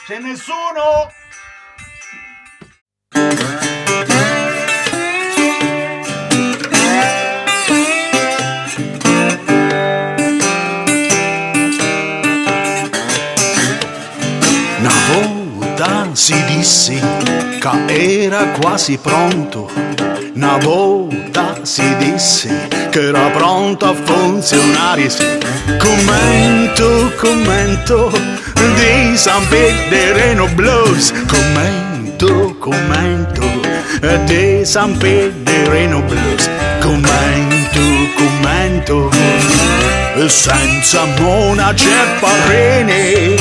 C'è nessuno? Una volta si disse che era quasi pronto. Una volta si disse che era pronto a funzionare. Commento di San Pellegrino Blues. Commento di San Pellegrino Blues. Commento senza Mona Cepparini.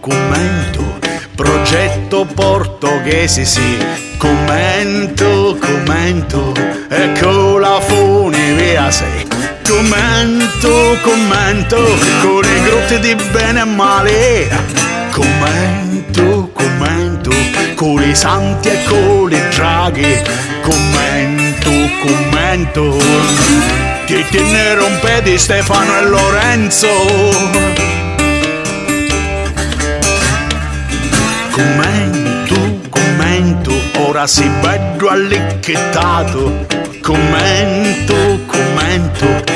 Commento, progetto portoghese, sì. Commento, e con la funivia sei. Commento, con le grotte di bene e male. Commento, con i santi e con le draghe. Commento, che te ne rompe di Stefano e Lorenzo. Commento, ora si bello allicchettato. Commento,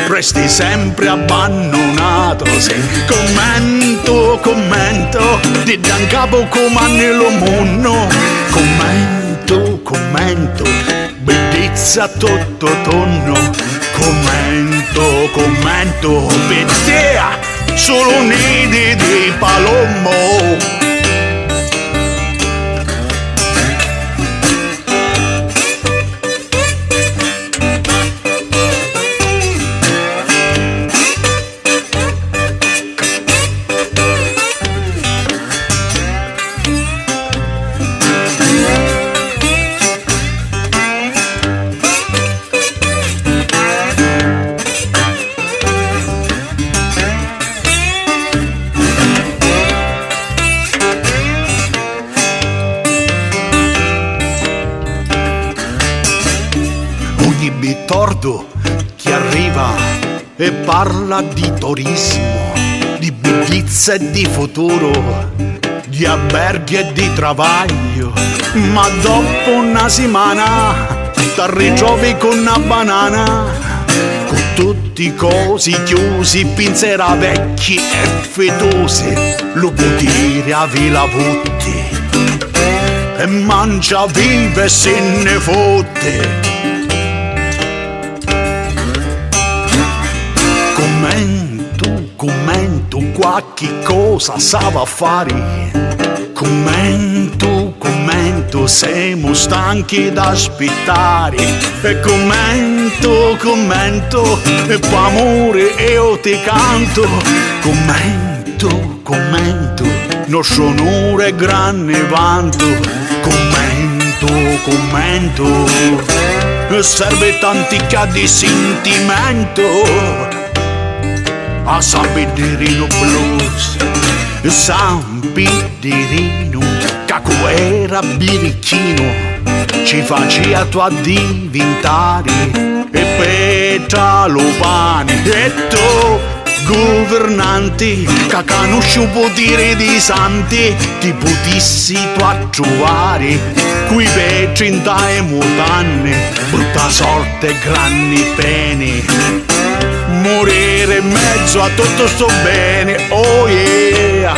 resti sempre abbandonato. Sì. Commento, ti dan capo comandi lo mondo. Commento, bellezza tutto tonno. Commento, vedea solo nidi di palomo. Ogni bittordo che arriva e parla di turismo, di bellezza e di futuro, di alberghi e di travaglio, ma dopo una settimana ti ritrovi con una banana, con tutti i cosi chiusi, pinzera vecchi e fetosi, lo può dire a Villa Putti e mangia vive e se ne fotte. Commento, qualche cosa sa fare. Commento, siamo stanchi da aspettare. E commento, e per amore io ti canto. Commento, nostro onore e grande vanto. Commento, serve tantica di sentimento. A San Pellegrino Blues, San Pellegrino, caco era birichino, ci faceva tu a diventare e Petra Lopani e tu governanti, che conosci un potere di santi, ti potissi tu a trovare qui per 30 e mutanne, brutta sorte e grandi pene. Morire in mezzo a tutto sto bene, oh yeah,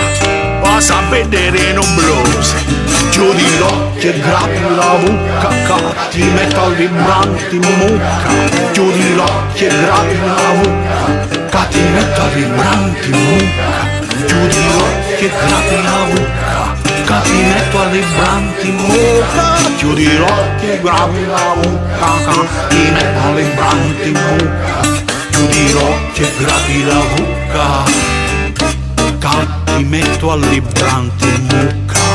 a San Pellegrino Blues. Chiudi l'occhio e grappi la bocca, ti metto al vibrante in mucca. Chiudi l'occhio e grappi la bocca, ti metto al vibrante in mucca. Chiudi l'occhio e grappi la bocca, ti metto al vibrante in mucca. Chiudi l'occhio e grappi la bocca, ti metto al vibrante in mucca. Chiudi l'occhio e grappi la bocca, ti metto al vibrante in mucca.